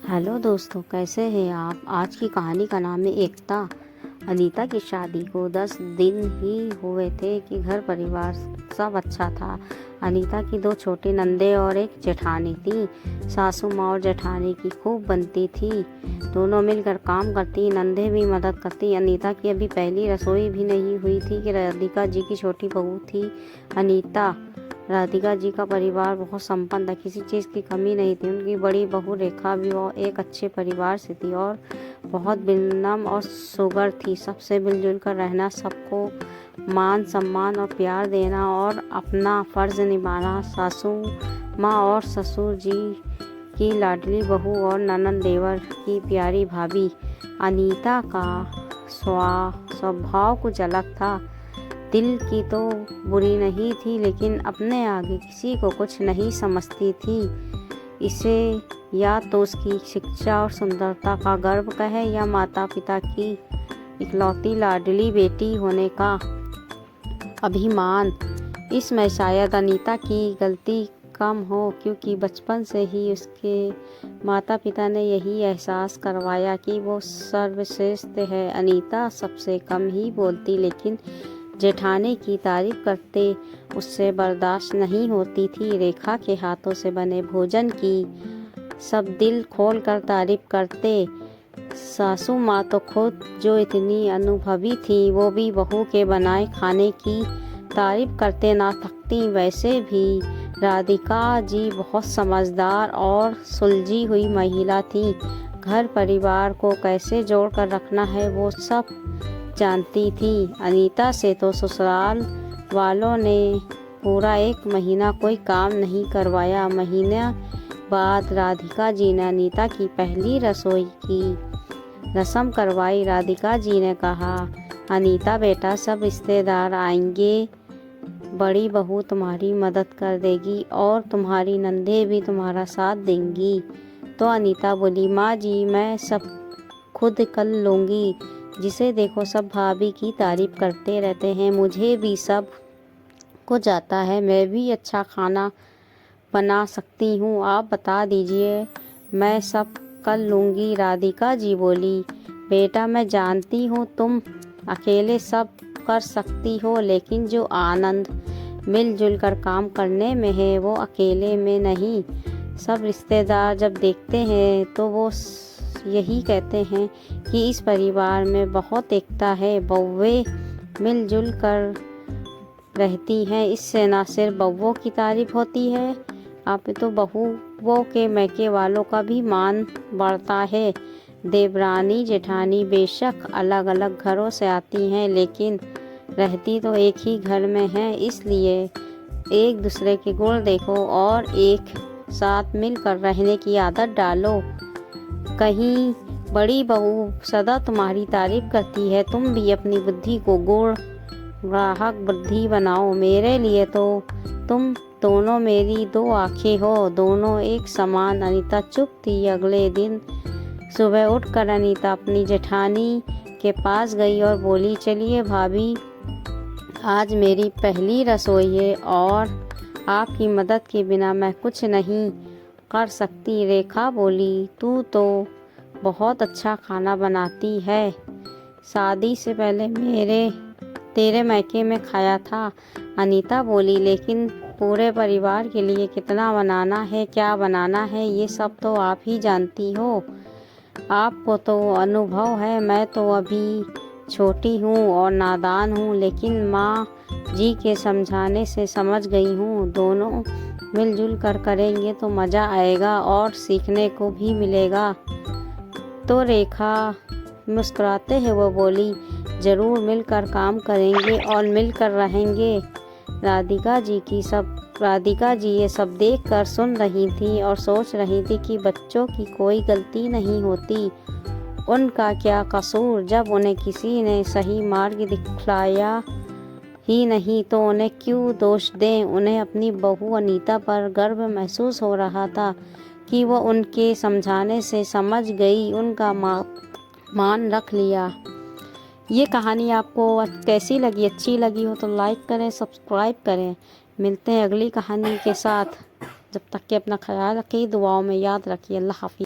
Hello दोस्तों, कैसे हैं आप। आज की कहानी का नाम है एकता। अनीता की शादी को 10 दिन ही हुए थे कि घर परिवार सब अच्छा था। अनीता की 2 छोटे नंदे और एक जेठानी थी। सासू माँ और जेठानी की खूब बनती थी। दोनों मिलकर काम करती, नंदे भी मदद करती। अनीता की अभी पहली रसोई भी नहीं हुई थी कि राधिका जी की छोटी बहू थी अनीता। राधिका जी का परिवार बहुत संपन्न था, किसी चीज़ की कमी नहीं थी। उनकी बड़ी बहू रेखा भी वो एक अच्छे परिवार से थी और बहुत विनम्र और सुघड़ थी। सबसे मिलजुल कर रहना, सबको मान सम्मान और प्यार देना और अपना फर्ज निभाना। सासू माँ और ससुर जी की लाडली बहू और ननद देवर की प्यारी भाभी। अनीता का स्वभाव कुछ अलग था। दिल की तो बुरी नहीं थी, लेकिन अपने आगे किसी को कुछ नहीं समझती थी। इसे या तो उसकी शिक्षा और सुंदरता का गर्व कहे या माता पिता की इकलौती लाडली बेटी होने का अभिमान। इसमें शायद अनीता की गलती कम हो, क्योंकि बचपन से ही उसके माता पिता ने यही एहसास करवाया कि वो सर्वश्रेष्ठ है। अनीता सबसे कम ही बोलती, लेकिन जेठानी की तारीफ करते उससे बर्दाश्त नहीं होती थी। रेखा के हाथों से बने भोजन की सब दिल खोल कर तारीफ करते। सासू माँ तो खुद जो इतनी अनुभवी थी, वो भी बहू के बनाए खाने की तारीफ करते ना थकती। वैसे भी राधिका जी बहुत समझदार और सुलझी हुई महिला थी। घर परिवार को कैसे जोड़ कर रखना है वो सब जानती थी। अनीता से तो ससुराल वालों ने पूरा 1 महीना कोई काम नहीं करवाया। महीने बाद राधिका जी ने अनीता की पहली रसोई की रस्म करवाई। राधिका जी ने कहा, अनीता बेटा, सब रिश्तेदार आएंगे, बड़ी बहू तुम्हारी मदद कर देगी और तुम्हारी नंदे भी तुम्हारा साथ देंगी। तो अनीता बोली, माँ जी, मैं सब खुद कर लूँगी। जिसे देखो सब भाभी की तारीफ करते रहते हैं। मुझे भी सब कुछ आता है, मैं भी अच्छा खाना बना सकती हूँ। आप बता दीजिए, मैं सब कर लूँगी। राधिका जी बोली, बेटा, मैं जानती हूँ तुम अकेले सब कर सकती हो, लेकिन जो आनंद मिलजुल कर काम करने में है वो अकेले में नहीं। सब रिश्तेदार जब देखते हैं तो वो यही कहते हैं कि इस परिवार में बहुत एकता है। बहुएं मिलजुल कर रहती हैं, इससे ना सिर्फ बहुओं की तारीफ होती है, आप तो बहुओं के मैके वालों का भी मान बढ़ता है। देवरानी जेठानी बेशक अलग अलग घरों से आती हैं, लेकिन रहती तो एक ही घर में हैं। इसलिए एक दूसरे के गुण देखो और एक साथ मिलकर रहने की आदत डालो। कहीं बड़ी बहू सदा तुम्हारी तारीफ करती है, तुम भी अपनी बुद्धि को गुण ग्राहक बुद्धि बनाओ। मेरे लिए तो तुम दोनों मेरी 2 आँखें हो, दोनों एक समान। अनीता चुप थी। अगले दिन सुबह उठकर अनीता अपनी जेठानी के पास गई और बोली, चलिए भाभी, आज मेरी पहली रसोई है और आपकी मदद के बिना मैं कुछ नहीं कर सकती। रेखा बोली, तू तो बहुत अच्छा खाना बनाती है, शादी से पहले तेरे मैके में खाया था। अनीता बोली, लेकिन पूरे परिवार के लिए कितना बनाना है, क्या बनाना है, ये सब तो आप ही जानती हो। आपको तो अनुभव है, मैं तो अभी छोटी हूँ और नादान हूँ, लेकिन माँ जी के समझाने से समझ गई हूँ। दोनों मिलजुल कर करेंगे तो मज़ा आएगा और सीखने को भी मिलेगा। तो रेखा मुस्कुराते हुए वो बोली, ज़रूर मिलकर काम करेंगे और मिलकर रहेंगे। राधिका जी ये सब देखकर सुन रही थी और सोच रही थी कि बच्चों की कोई गलती नहीं होती, उनका क्या कसूर। जब उन्हें किसी ने सही मार्ग दिखलाया ही नहीं तो उन्हें क्यों दोष दें। उन्हें अपनी बहू अनीता पर गर्व महसूस हो रहा था कि वो उनके समझाने से समझ गई, उनका मान रख लिया। ये कहानी आपको कैसी लगी? अच्छी लगी हो तो लाइक करें, सब्सक्राइब करें। मिलते हैं अगली कहानी के साथ। जब तक कि अपना ख्याल रखिए, दुआओं में याद रखिए। अल्लाह हाफिज़।